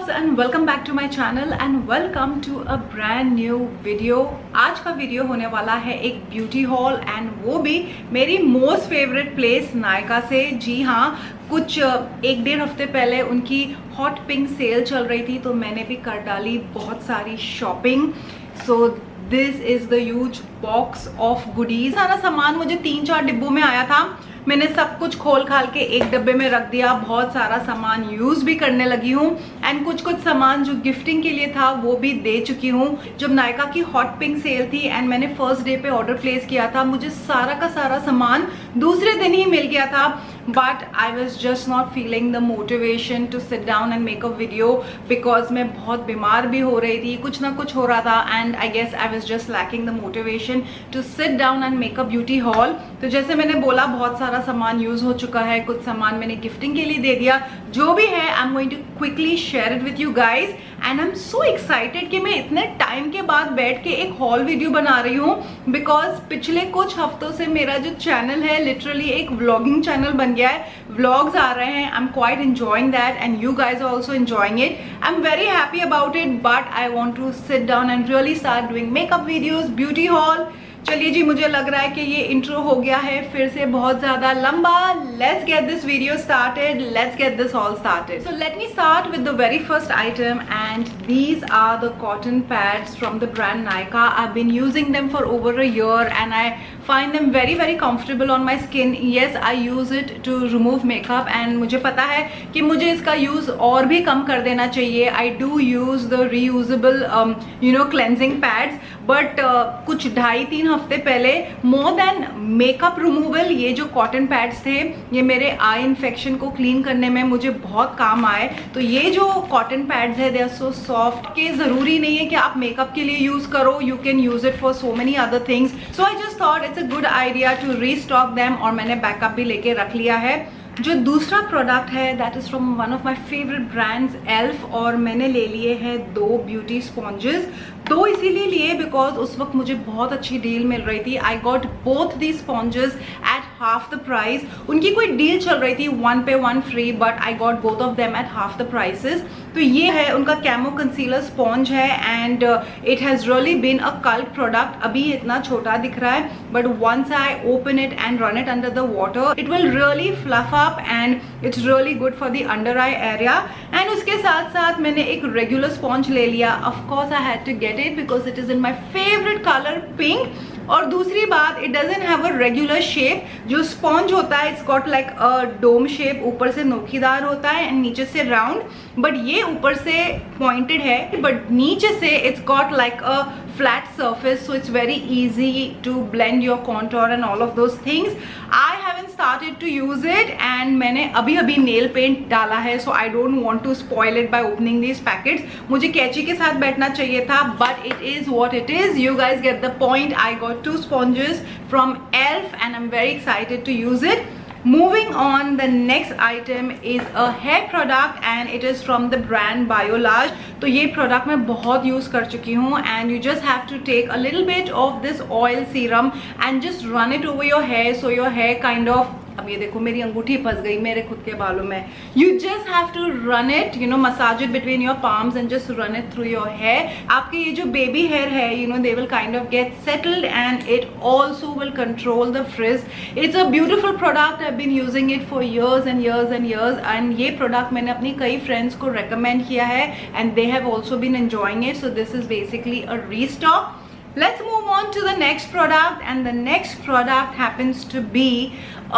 loves and welcome back to my channel and welcome to a brand new video। आज का video होने वाला है एक ब्यूटी हॉल एंड वो भी मेरी मोस्ट फेवरेट प्लेस नायका से। जी हाँ, कुछ एक डेढ़ हफ्ते पहले उनकी हॉट पिंक सेल चल रही थी तो मैंने भी कर डाली बहुत सारी shopping. So this is the huge box of goodies. सारा सामान मुझे 3-4 डिब्बों में आया था। मैंने सब कुछ खोल खाल के एक डब्बे में रख दिया। बहुत सारा सामान यूज भी करने लगी हूँ एंड कुछ सामान जो गिफ्टिंग के लिए था वो भी दे चुकी हूँ। जब नायका की हॉट पिंक सेल थी एंड मैंने फर्स्ट डे पे ऑर्डर प्लेस किया था, मुझे सारा का सारा सामान दूसरे दिन ही मिल गया था। But I was just not feeling the motivation to sit down and make a video because मैं बहुत बीमार भी हो रही थी, कुछ ना कुछ हो रहा था and I guess I was just lacking the motivation to sit down and make a beauty haul. तो जैसे मैंने बोला, बहुत सारा सामान यूज हो चुका है, कुछ सामान मैंने गिफ्टिंग के लिए दे दिया। जो भी है I am going to quickly share it with you guys and I am so excited कि मैं इतने टाइम के बाद बैठ के एक हॉल वीडियो बना रही हूँ बिकॉज पिछले कुछ हफ्तों से मेरा जो चैनल है लिटरली एक व्लॉगिंग चैनल बन गया है। व्लॉग्स आ रहे हैं, I am quite enjoying that and you guys are also enjoying it. I am very happy about it but I want to sit down and really start doing makeup videos, beauty haul. चलिए जी, मुझे लग रहा है कि ये intro हो गया है फिर से बहुत ज्यादा लंबा। Let's get this video started, let's get this all started. So let me start with the very first item and these are the cotton pads from the brand Nykaa. I have been using them for over a year and I find them very very comfortable on my skin. Yes, I use it to remove makeup and मुझे पता है कि मुझे इसका use और भी कम कर देना चाहिए। I do use the reusable cleansing pads but कुछ 2.5-3 हफ्ते पहले more than makeup removal ये जो कॉटन पैड्स थे ये मेरे आई इन्फेक्शन को क्लीन करने में मुझे बहुत काम आए। तो ये जो कॉटन पैड्स है दे आर सो सॉफ्ट कि ज़रूरी नहीं है कि आप मेकअप के लिए यूज करो, you can use it for so many other things. So I just thought it's a good idea to restock them और मैंने बैकअप भी लेके रख लिया है। जो दूसरा प्रोडक्ट है that is from one of my favourite brands elf और मैंने ले लिए हैं 2 ब्यूटी स्पॉन्जेस। 2 इसीलिए लिए बिकॉज उस वक्त मुझे बहुत अच्छी डील मिल रही थी। I got both the sponges at half the price. उनकी कोई डील चल रही थी 1 पे 1 free but I got both of them at half the prices. तो ये है उनका कैमो कंसीलर स्पॉन्ज है and it has really been a cult product. अभी इतना छोटा दिख रहा है but once I open it and run it under the water it will really fluff up and it's really good for the under eye area. And उसके साथ साथ मैंने एक रेगुलर स्पॉन्ज ले लिया। Of course I had to get it because it is in my favourite colour pink. और दूसरी बात, it doesn't have a regular shape. जो स्पॉन्ज होता है it's got like a dome shape, ऊपर से नोकीदार होता है एंड नीचे से राउंड, बट ये ऊपर से पॉइंटेड है बट नीचे से it's got like a flat surface, so it's very easy to blend your contour and all of those things. I haven't started to use it and मैंने अभी nail paint डाला है, so I don't want to spoil it by opening these packets. मुझे कैंची के साथ बैठना चाहिए था but it is what it is. You guys get the point. I got 2 sponges from ELF and I'm very excited to use it. Moving on, the next item is a hair product and it is from the brand Biolage. तो ये product मैं बहुत use कर चुकी हूँ and you just have to take a little bit of this oil serum and just run it over your hair so your hair kind of, अब ये देखो मेरी अंगूठी फंस गई मेरे खुद के बालों में। You just have to run it, massage it between your palms and just run it through your hair. आपके ये जो baby hair है, they will kind of get settled and it also will control the frizz. It's a beautiful product. I've been using it for years and years and years and ये product मैंने अपनी कई friends को recommend किया है and they have also been enjoying it. So this is basically a restock. Let's move on to the next product and the next product happens to be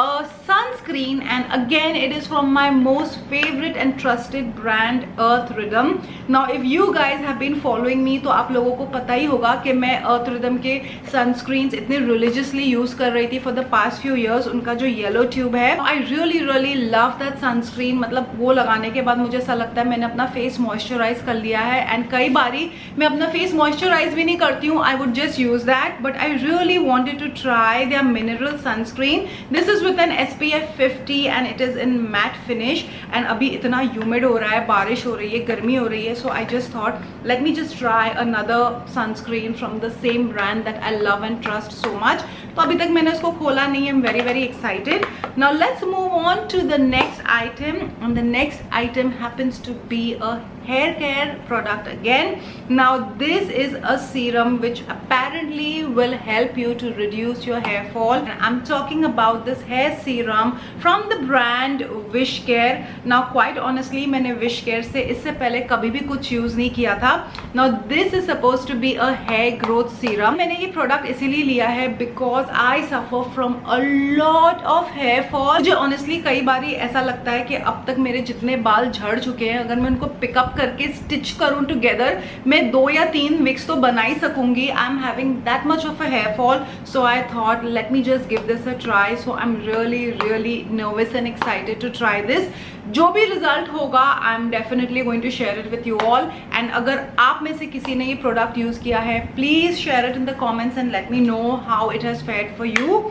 a sunscreen and again it is from my most favorite and trusted brand Earth Rhythm. Now if you guys have been following me तो आप लोगों को पता ही होगा कि मैं Earth Rhythm के sunscreens इतने religiously use कर रही थी for the past few years. उनका जो yellow tube है, I really love that sunscreen. मतलब वो लगाने के बाद मुझे ऐसा लगता है मैंने अपना face moisturize कर लिया है and कई बारी मैं अपना face moisturize भी नहीं करती हूँ, I would just use that but I really wanted to try their mineral sunscreen. This is with an SPF 50 and it is in matte finish and अभी इतना humid हो रहा है, बारिश हो रही है, गर्मी हो रही है, so I just thought let me just try another sunscreen from the same brand that I love and trust so much. तो अभी तक मैंने इसको खोला नहीं है, I'm very excited. Now let's move on to the next item, and the next item happens to be a hair care product again. Now this is a serum which apparently will help you to reduce your hair fall, and I'm talking about this hair serum from the brand Wishcare. Now quite honestly मैंने Wishcare से इससे पहले कभी भी कुछ use नहीं किया था. Now this is supposed to be a hair growth serum. मैंने ये प्रोडक्ट इसीलिए लिया है because I suffer from a lot of hair fall. मुझे honestly कई बारी ऐसा लगता है कि अब तक मेरे जितने बाल झड़ चुके हैं, अगर मैं उनको पिकअप करके स्टिच करूं टुगेदर, मैं 2 या 3 विक्स तो बना ही सकूंगी. I am having that much of a hair fall, so I thought let me just give this a try. So I am really nervous and excited to try this. जो भी result होगा I am definitely going to share it with you all. And अगर आप में से किसी ने ये प्रोडक्ट यूज किया है, please share it in the comments and let me know how it has fared for you.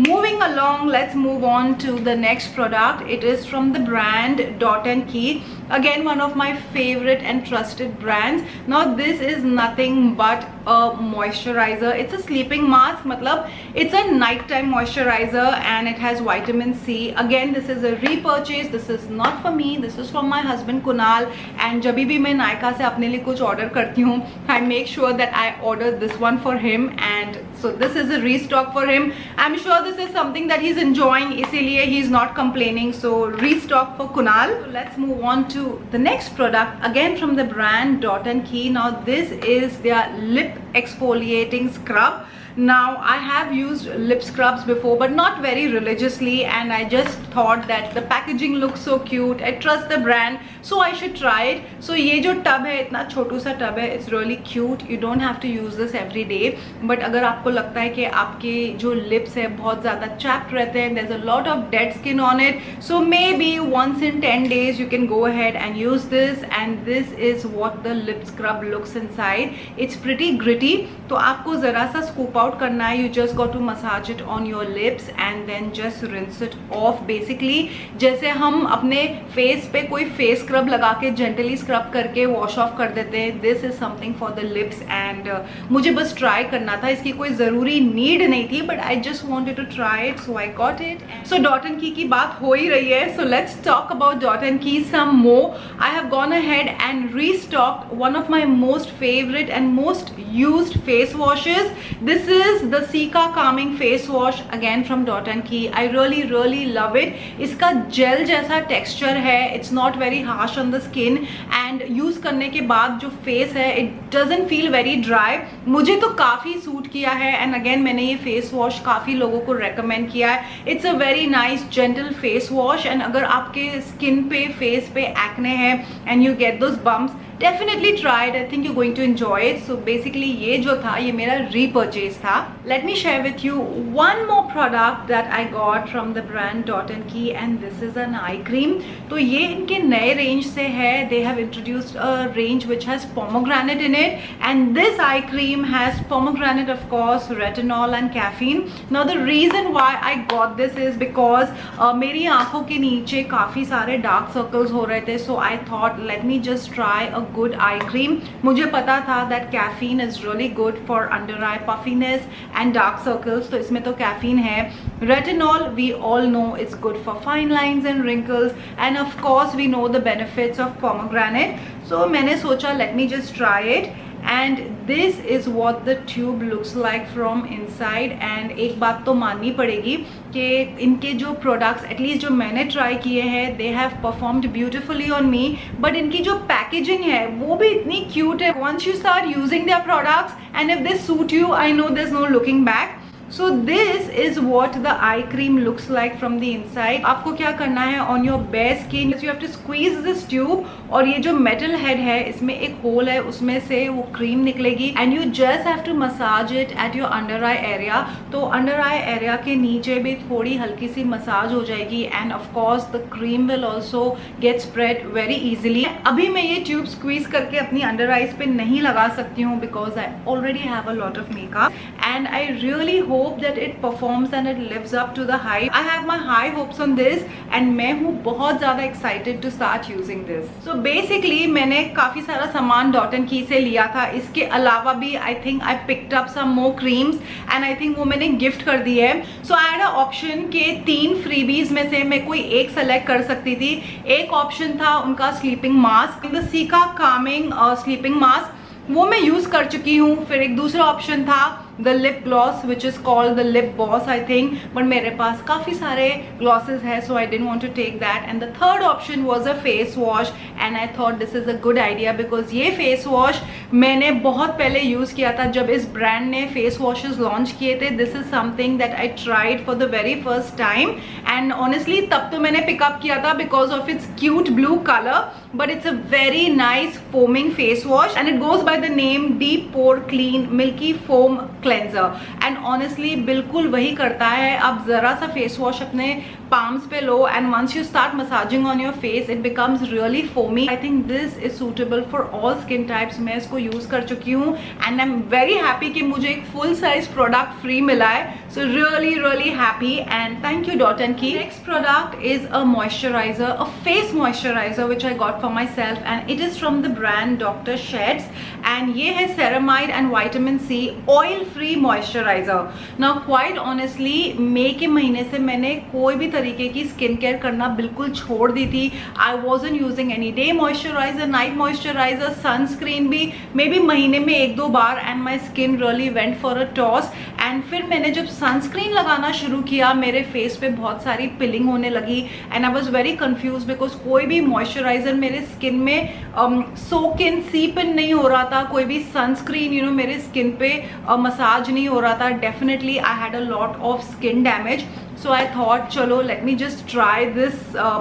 Moving along, let's move on to the next product. It is from the brand Dot & Key. Again, one of my favorite and trusted brands. Now this is nothing but a moisturizer. It's a sleeping mask, matlab it's a nighttime moisturizer, and it has vitamin C. Again, this is a repurchase. This is not for me. This is from my husband Kunal. And जब भी मैं नायका से अपने लिए कुछ order करती हूँ, I make sure that I order this one for him, and so this is a restock for him. I'm sure this is something that he's enjoying, इसीलिए he's not complaining. So restock for Kunal. So let's move on to the next product, again from the brand Dot & Key. Now this is their lip exfoliating scrub. Now I have used lip scrubs before, but not very religiously, and I just thought that the packaging looks so cute. I trust the brand, so I should try it. So ये जो tub है, इतना छोटू सा tub है, it's really cute. You don't have to use this every day. But अगर आपको लगता है कि आपके जो lips है बहुत ज़्यादा chapped रहते हैं, there's a lot of dead skin on it, so maybe once in 10 days you can go ahead and use this. And this is what the lip scrub looks inside. It's pretty gritty, तो आपको ज़रा सा scoop out करना है. You just got to massage it on your lips and then just rinse it off. Basically जैसे हम अपने face पे कोई face scrub लगा के gently scrub करके wash off कर देते हैं, this is something for the lips. And मुझे बस try करना था, इसकी कोई ज़रूरी need नहीं थी, but I just wanted to try it, so I got it. So Dot & Key की बात हो ही रही है, so let's talk about Dot & Key some more. I have gone ahead and restocked one of my most favorite and most used face washes. This is the Sika Calming Face Wash, again from Dot & Key. I really love it. इसका gel जैसा texture है, it's not very harsh on the skin, and use करने के बाद जो face है, it doesn't feel very dry. मुझे तो काफ़ी सूट किया है, and again मैंने ये face wash काफ़ी लोगों को recommend किया है. It's a very nice gentle face wash, and अगर आपके skin पे face पे acne है and you get those bumps, definitely try it. I think you're going to enjoy it. So basically ये जो था, ये मेरा repurchase था. Let me share with you one more product that I got from the brand Dot & Key, and this is an eye cream. तो ये इनके नए range से है. They have introduced a range which has pomegranate in it, and this eye cream has pomegranate, of course, retinol and caffeine. Now the reason why I got this is because मेरी आँखों के नीचे काफ़ी सारे dark circles हो रहे थे, so I thought let me just try a good eye cream. मुझे पता था that caffeine is really good for under eye puffiness and dark circles, तो इसमें तो caffeine है. Retinol we all know is good for fine lines and wrinkles, and of course we know the benefits of pomegranate. So मैंने सोचा let me just try it, and this is what the tube looks like from inside. And एक बात तो माननी पड़ेगी कि इनके जो products, at least जो मैंने try किए हैं, they have performed beautifully on me. But इनकी जो packaging है वो भी इतनी cute है. Once you start using their products and if they suit you, I know there's no looking back. So this is what the eye cream looks like from the inside. आपको क्या करना है, on your bare skin you have to squeeze this tube, और ये जो metal head है इसमें एक hole है, उसमें से वो cream निकलेगी, and you just have to massage it at your under eye area. तो under eye area के नीचे भी थोड़ी हल्की सी massage हो जाएगी, and of course the cream will also get spread very easily. अभी मैं ये tube squeeze करके अपनी under eyes पे नहीं लगा सकती हूँ because I already have a lot of makeup, and I really hope hope that it performs and it lives up to the hype. I have my high hopes on this and मैं हूँ बहुत ज़्यादा excited to start using this. So basically मैंने काफ़ी सारा सामान Dot and Key से लिया था. इसके अलावा भी I think I picked up some more creams and I think वो मैंने gift कर दी है. So I had an option के 3 freebies में से मैं कोई एक select कर सकती थी. एक option था उनका sleeping mask, the Sika calming sleeping mask, वो मैं यूज़ कर चुकी हूँ. फिर एक दूसरा ऑप्शन था the lip gloss which is called the lip boss I think, but मेरे पास काफ़ी सारे ग्लॉसेज है so I didn't want to take that. And the third option was a face wash and I thought this is a good idea because ये face wash मैंने बहुत पहले use किया था जब इस ब्रांड ने फेस वॉशेज लॉन्च किए थे. This is something that I tried for the very first time and honestly तब तो मैंने पिकअप किया था because of its cute blue colour, but it's a very nice foaming face wash and it goes by the name Deep Pore Clean Milky Foam Cleanser and honestly बिल्कुल वही करता है. आप जरा सा face wash अपने palms पे लो and once you start massaging on your face it becomes really foamy. I think this is suitable for all skin types. मैं इसको यूज कर चुकी हूँ and I'm very happy कि मुझे एक full size product free मिला है. So really happy and thank you Dot and Key. Next product is a moisturizer, a face moisturizer which I got for myself and it is from the brand Dr. Sheth's and ये है ceramide and vitamin C oil free moisturizer. Now quite honestly मई के महीने से मैंने कोई भी तरीके की स्किन केयर करना बिल्कुल छोड़ दी थी. I wasn't using any day moisturizer, night moisturizer, sunscreen भी मे बी महीने में 1-2 बार and my skin really went for a toss. And फिर मैंने जब सनस्क्रीन लगाना शुरू किया मेरे फेस पे बहुत सारी पिलिंग होने लगी and I was very confuse because कोई भी मॉइस्चराइजर मेरे स्किन में सोक इन सीप इन नहीं हो रहा था. कोई भी सनस्क्रीन मेरे स्किन पे मसाज नहीं हो रहा था. Definitely I had a lot of skin damage. So I thought चलो let me just try this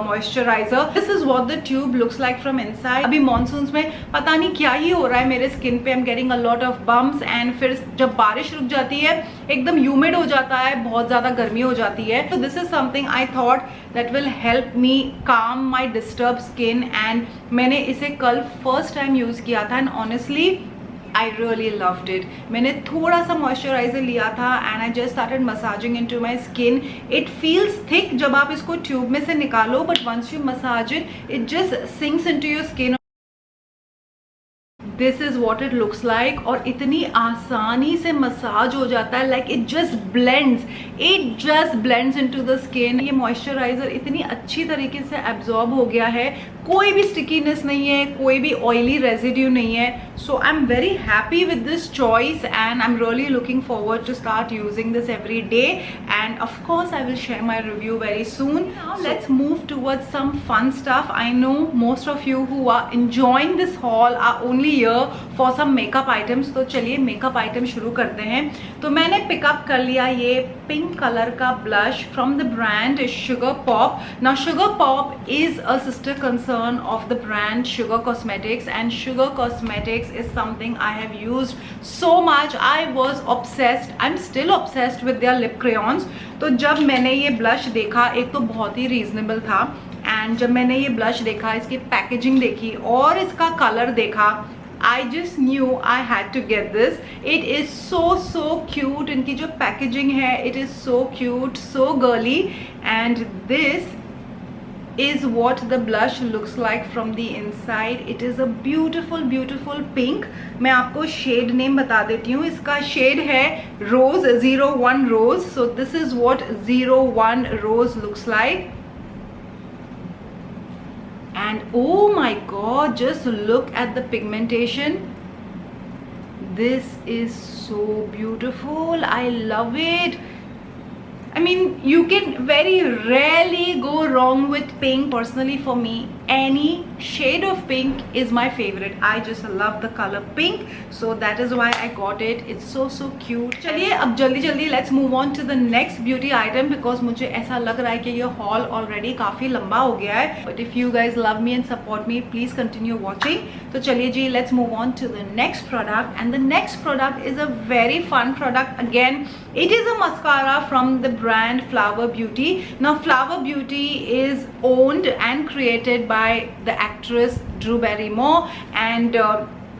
moisturizer. This is what the tube looks like from inside. अभी monsoons में पता नहीं क्या ही हो रहा है मेरे स्किन पे. I'm getting a lot of bumps and फिर जब बारिश रुक जाती है एकदम humid हो जाता है, बहुत ज़्यादा गर्मी हो जाती है. So this is something I thought that will help me calm my disturbed skin and मैंने इसे कल first time use किया था and honestly I really loved it. मैंने थोड़ा सा मॉइस्चराइजर लिया था and I just started massaging into my skin. It feels thick जब आप इसको ट्यूब में से निकालो but once you massage it, it just sinks into your skin. This is what it looks like और इतनी आसानी से मसाज हो जाता है. like it just blends into the skin. ये मॉइस्चराइजर इतनी अच्छी तरीके से एब्जॉर्ब हो गया है, कोई भी स्टिकीनेस नहीं है, कोई भी ऑयली रेजिड्यू नहीं है. So I am very happy with this choice and I am really looking forward to start using this every day and of course I will share my review very soon. Now let's move towards some fun stuff. I know most of you who are enjoying this haul are only here for some makeup items. तो चलिए makeup item शुरू करते हैं. तो मैंने pickup कर लिया ये पिंक कलर का blush from the brand Sugar Pop. Now Sugar Pop is a sister concern of the brand Sugar Cosmetics and Sugar Cosmetics is something I have used so much. I was obsessed. I'm still obsessed with their lip crayons. तो जब मैंने ये blush देखा एक तो बहुत ही reasonable था and जब मैंने ये ब्लश देखा, इसकी पैकेजिंग देखी और इसका कलर देखा, I just knew I had to get this. It is so cute. इनकी जो पैकेजिंग है it is so cute, so girly and this is what the blush looks like from the inside. It is a beautiful pink. मैं आपको shade name बता देती हूँ. इसका shade है Rose 01 Rose. So this is what 01 Rose looks like. And oh my god, just look at the pigmentation. This is so beautiful. I love it. I mean, you can very rarely go wrong with pink. Personally for me, any shade of pink is my favorite. I just love the color pink, so that is why I got it. It's so cute. चलिए अब जल्दी let's move on to the next beauty item because मुझे ऐसा लग रहा है कि ये haul already काफ़ी लंबा हो गया है. But if you guys love me and support me, please continue watching. तो चलिए जी, let's move on to the next product and the next product is a very fun product. Again, it is a mascara from the brand Flower Beauty. Now Flower Beauty is owned and created by the actress Drew Barrymore and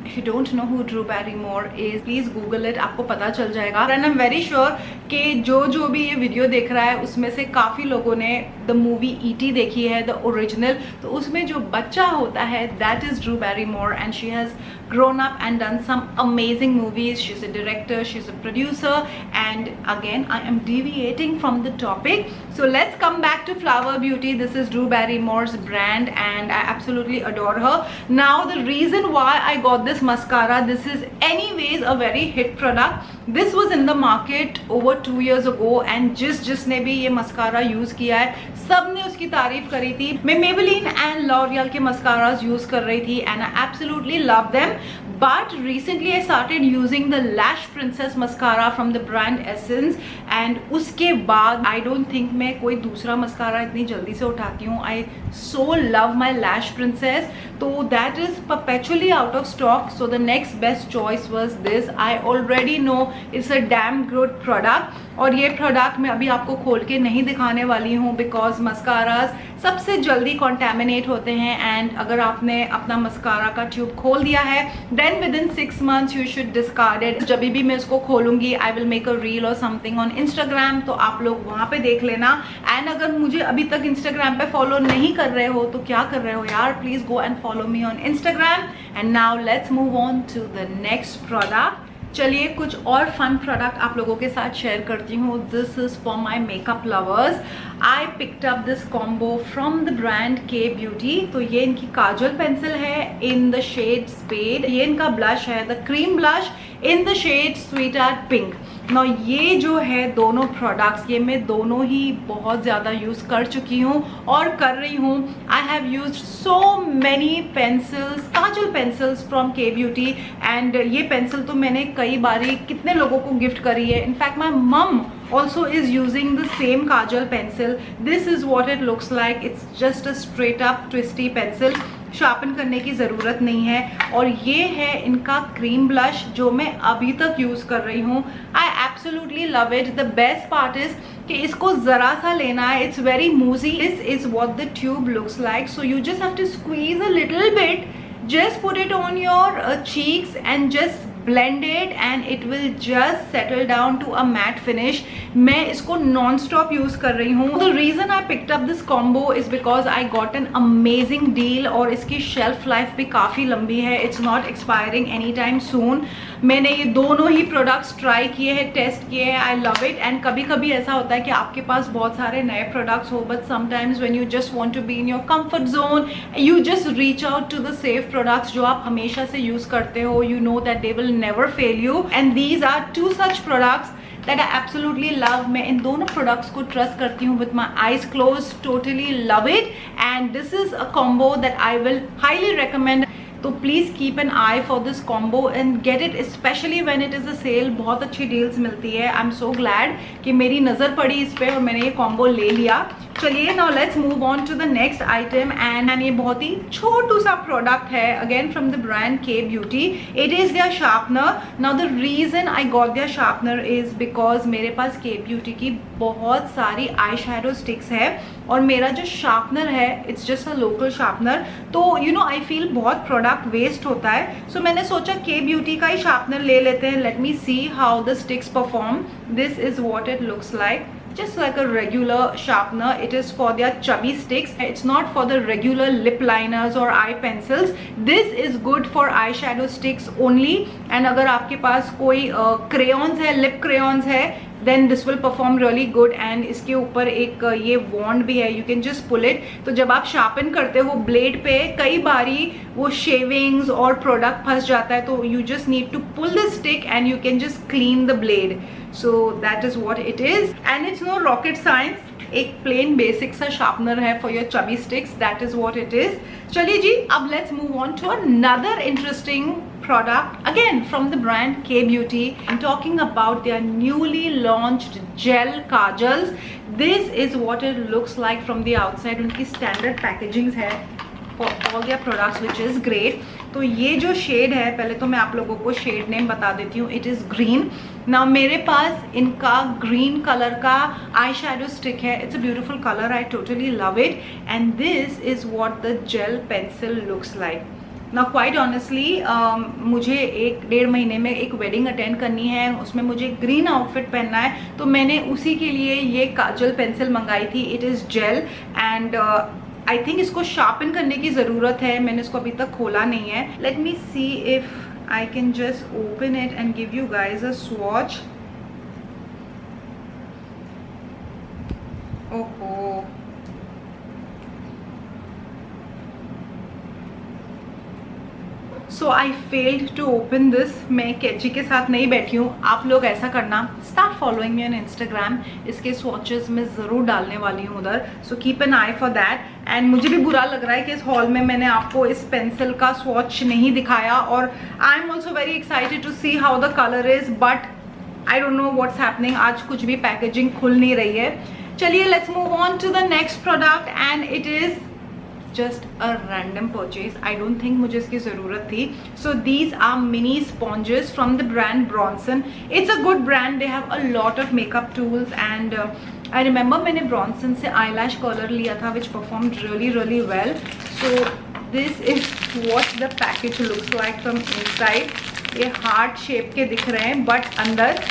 If you don't know who Drew Barrymore is, please Google it, आपको पता चल जाएगा. And I'm very sure कि जो भी ये video देख रहा है उसमें से काफ़ी लोगों ने द मूवी E.T. देखी है, द ओरिजिनल. तो उसमें जो बच्चा होता है that is Drew Barrymore, and she has grown up and done some amazing movies. She's a director, she's a producer, and again I am deviating from the topic. So let's come back to Flower Beauty. This is Drew Barrymore's brand and I absolutely adore her. Now the reason why I got this mascara, this is anyways a very hit product. This was in the market over 2 years ago and जिसने भी ये mascara use किया है सब ने उसकी तारीफ करी थी. मैं Maybelline एंड L'Oreal के मस्काराज यूज कर रही थी and I absolutely love them. But recently I started using the Lash Princess mascara from the brand Essence and उसके बाद I don't think मैं कोई दूसरा मस्कारा इतनी जल्दी से उठाती हूँ. I so love my Lash Princess. तो that is perpetually out of stock. So the next best choice was this. I already know it's a damn good product. और ये प्रोडक्ट मैं अभी आपको खोल के नहीं दिखाने वाली हूँ बिकॉज मस्काराज सबसे जल्दी कॉन्टेमिनेट होते हैं एंड अगर आपने अपना मस्कारा का ट्यूब खोल दिया है then within 6 months you should discard it. जब भी मैं इसको खोलूंगी I will make a reel और समथिंग ऑन इंस्टाग्राम, तो आप लोग वहाँ पे देख लेना. एंड अगर मुझे अभी तक इंस्टाग्राम पे फॉलो नहीं कर रहे हो तो क्या कर रहे हो यार, please go and follow me on Instagram. And now let's move on to the next product. चलिए कुछ और फन प्रोडक्ट आप लोगों के साथ शेयर करती हूँ. This is for my makeup lovers. I picked up this combo from the brand K beauty. तो ये इनकी काजल पेंसिल है इन द शेड स्पेड. ये इनका ब्लश है the cream blush in the shade sweetheart pink. ना ये जो है दोनों प्रोडक्ट्स ये मैं दोनों ही बहुत ज़्यादा यूज़ कर चुकी हूँ और कर रही हूँ. I have used so many pencils, Kajal pencils from के ब्यूटी एंड ये पेंसिल तो मैंने कई बारी कितने लोगों को गिफ्ट करी है. इनफैक्ट माई मम also is using the same kajal pencil. This is what it looks like. It's just a straight up twisty pencil. Sharpen करने की ज़रूरत नहीं है. और ये है इनका क्रीम ब्लश जो मैं अभी तक यूज़ कर रही हूँ. I absolutely love it. The best part is कि इसको ज़रा सा लेना है. It's very moussy. This is what the tube looks like. So you just have to squeeze a little bit, just put it on your cheeks and just blend it and it will just settle down to a matte finish. मैं इसको non-stop use कर रही हूँ. The reason I picked up this combo is because I got an amazing deal और इसकी shelf life भी काफ़ी लंबी है. It's not expiring anytime soon. मैंने ये दोनों ही प्रोडक्ट्स ट्राई किए हैं, टेस्ट किए हैं. आई लव इट. एंड कभी कभी ऐसा होता है कि आपके पास बहुत सारे नए प्रोडक्ट्स हो but sometimes when you just want to be in your comfort zone you just reach out to the safe products जो आप हमेशा से यूज करते हो. You know that they will never fail you and these are 2 such products that I absolutely love. मैं इन दोनों products को trust करती हूँ with my eyes closed. Totally love it and this is a combo that I will highly recommend. तो please keep an eye for this combo and get it specially when it is a sale. बहुत अच्छी deals मिलती है. I am so glad कि मेरी नज़र पड़ी इस पर और मैंने ये कॉम्बो ले लिया. चलिए now let's move on to the next item and ये बहुत ही छोटू सा प्रोडक्ट है again from the brand K beauty. It is their sharpener. Now the reason I got their sharpener is because मेरे पास के ब्यूटी की बहुत सारी आई शैडो स्टिक्स है और मेरा जो शार्पनर है it's just a local sharpener. तो यू नो आई फील बहुत प्रोडक्ट वेस्ट होता है. सो मैंने सोचा के ब्यूटी का ही शार्पनर ले लेते हैं. Late me C how the sticks perform. This is what it looks like. Just like a regular sharpener. It is for their chubby sticks. It's not for the regular lip liners or eye pencils. This is good for eyeshadow sticks only. And अगर आपके पास कोई crayons है, lip crayons है, then this will perform really good. And इसके ऊपर एक ये wand भी है. You can just pull it. तो जब आप sharpen करते हो blade पे कई बारी वो shavings और product फंस जाता है तो you just need to pull the stick and you can just clean the blade. So that is what it is and it's no rocket science. एक प्लेन बेसिक सा शार्पनर है for your chubby sticks. That is what it is. चलिए जी अब let's move on to another interesting product again from the brand K Beauty. I'm talking about their newly launched gel kajals. This is what it looks like from the outside. उनकी standard packaging है. All their products which is great. तो ये जो shade है, पहले तो मैं आप लोगों को शेड नेम बता देती हूँ, इट इज़ ग्रीन। ना मेरे पास इनका ग्रीन कलर का आई शेडो स्टिक है, it's a beautiful colour, I totally love it and this is what the gel pencil looks like. ना क्वाइट ऑनेस्टली मुझे 1-1.5 महीने में एक वेडिंग अटेंड करनी है, उसमें मुझे ग्रीन आउटफिट पहनना है, तो मैंने उसी के लिए ये काजल पेंसिल मंगाई थी। It is gel and I think इसको शार्पन करने की ज़रूरत है, मैंने इसको अभी तक खोला नहीं है। Let me see if I can just open it and give you guys a swatch. ओहो, so I failed to open this. मैं कैची के साथ नहीं बैठी हूँ, आप लोग ऐसा करना, start following me on Instagram, इसके स्वॉचेस मैं ज़रूर डालने वाली हूँ उधर, so keep an eye for that. And मुझे भी बुरा लग रहा है कि इस हॉल में मैंने आपको इस पेंसिल का स्वॉच नहीं दिखाया, और I am also very excited to see how the colour is, but I don't know what's happening, आज कुछ भी पैकेजिंग खुल नहीं रही है। चलिए let's move on to the next product and it is just a random purchase. I don't think मुझे इसकी ज़रूरत थी. So these are mini sponges from the brand Bronson. It's a good brand. They have a lot of makeup tools and I remember मैंने Bronson से eyelash curler लिया था which performed really well. So this is what the package looks like from inside. ये heart shape के दिख रहे हैं but अंदर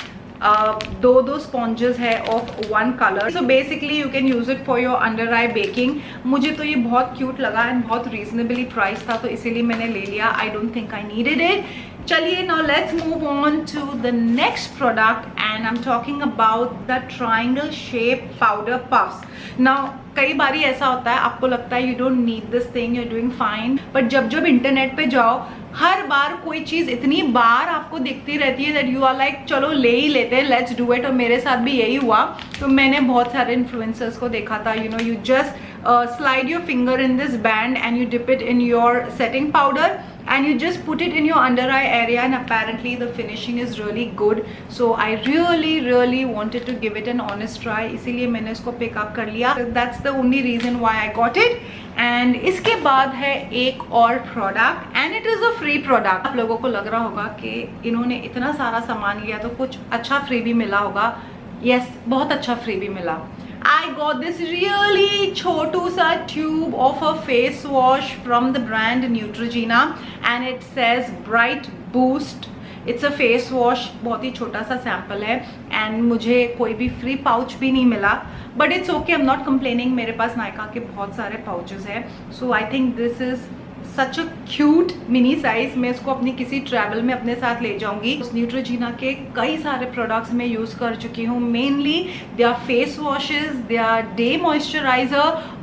दो स्पॉन्जेस है of one colour. So basically you can use it for your under I baking. मुझे तो ये बहुत क्यूट लगा एंड बहुत रीजनेबली प्राइस था, तो इसीलिए मैंने ले लिया। I don't think I needed it. चलिए now let's move on to the next product and I am talking about the triangle shape powder puffs. Now कई बारी ऐसा होता है आपको लगता है you don't need this thing, you are doing fine, but जब इंटरनेट पे जाओ हर बार कोई चीज़ इतनी बार आपको दिखती रहती है दैट यू आर लाइक चलो ले ही लेते हैं, लेट्स डू इट। और मेरे साथ भी यही हुआ। तो मैंने बहुत सारे इन्फ्लुएंसर्स को देखा था, you know, you just slide your finger in this band and you dip it in your setting powder and you just put it in your under eye area and apparently the finishing is really good. So I really wanted to give it an honest try, इसीलिए मैंने इसको pick up कर लिया. That's the only reason why I got it. And इसके बाद है एक और product and it is a free product. आप लोगों को लग रहा होगा कि इन्होंने इतना सारा सामान लिया तो कुछ अच्छा फ्री भी मिला होगा. Yes, बहुत अच्छा फ्री भी मिला. I got this really छोटू सा tube of a face wash from the brand Neutrogena and it says Bright Boost. It's a face wash. बहुत ही छोटा सा सैम्पल है and मुझे कोई भी फ्री पाउच भी नहीं मिला, but it's okay, I'm not complaining. मेरे पास नायका के बहुत सारे पाउचेस हैं, so I think this is such a cute mini size. मैं इसको अपनी किसी ट्रैवल में अपने साथ ले जाऊंगी. उस न्यूट्रोजीना के कई सारे प्रोडक्ट्स मैं यूज़ कर चुकी हूँ. Mainly their face washes, their day moisturiser,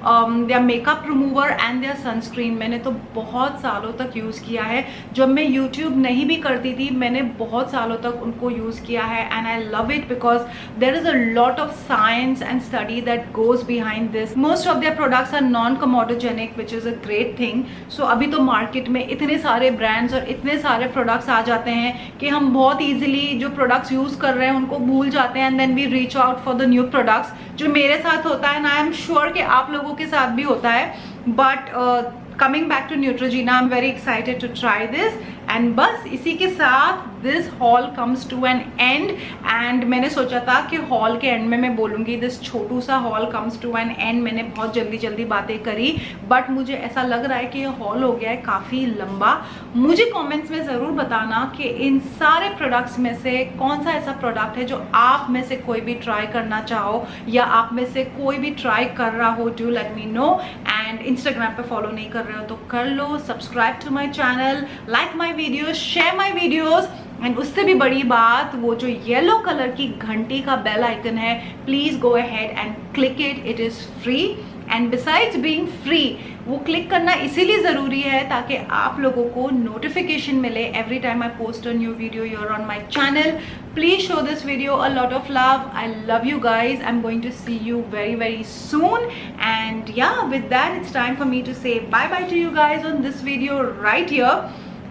their makeup remover and their sunscreen. मैंने तो बहुत सालों तक यूज़ किया है. जब मैं यूट्यूब नहीं भी करती थी मैंने बहुत सालों तक उनको यूज़ किया है and I love it because there is a lot of science and study that goes behind this. Most of their products are non comedogenic which is a great thing. So अभी तो market में इतने सारे brands और इतने सारे products आ जाते हैं कि हम बहुत इजीली जो प्रोडक्ट्स यूज़ कर रहे हैं उनको भूल जाते हैं and then we reach out for the new products, जो मेरे साथ होता है एंड आई एम श्योर कि आप लोगों के साथ भी होता है. But coming back to Neutrogena, I'm very excited to try this. And बस इसी के साथ this haul comes to an end. And मैंने सोचा था कि haul के end में मैं बोलूँगी this छोटू सा haul comes to an end. मैंने बहुत जल्दी बातें करी, but मुझे ऐसा लग रहा है कि ये haul हो गया है काफ़ी लंबा. मुझे comments में ज़रूर बताना कि इन सारे products में से कौन सा ऐसा product है जो आप में से कोई भी try करना चाहो या आप में से कोई भी try कर रहा हो. Do let me know. And Instagram पे follow नहीं कर रहे हो तो कर लो. Subscribe to my channel, like my videos, share my videos. And उससे भी बड़ी बात, वो जो येलो कलर की घंटी का बेल आइकन है, please go ahead and click it. It is free and besides being free वो क्लिक करना इसीलिए ज़रूरी है ताकि आप लोगों को नोटिफिकेशन मिले every time I post a new video your on my channel. Please show this video a lot of love. I love you guys. I am going to see you very soon. And yeah, with that it's time for me to say bye bye to you guys on this video right here.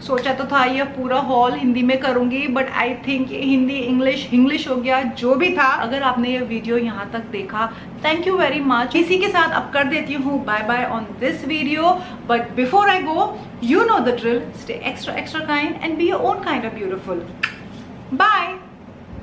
सोचा तो था ये पूरा hall Hindi में करूंगी, but I think Hindi English हो गया, जो भी था। अगर आपने ये वीडियो यहाँ तक देखा, थैंक यू वेरी मच। इसी के साथ अब कर देती हूँ bye bye on this video, but before I go, you know the drill, stay extra kind and be your own kind of beautiful. Bye.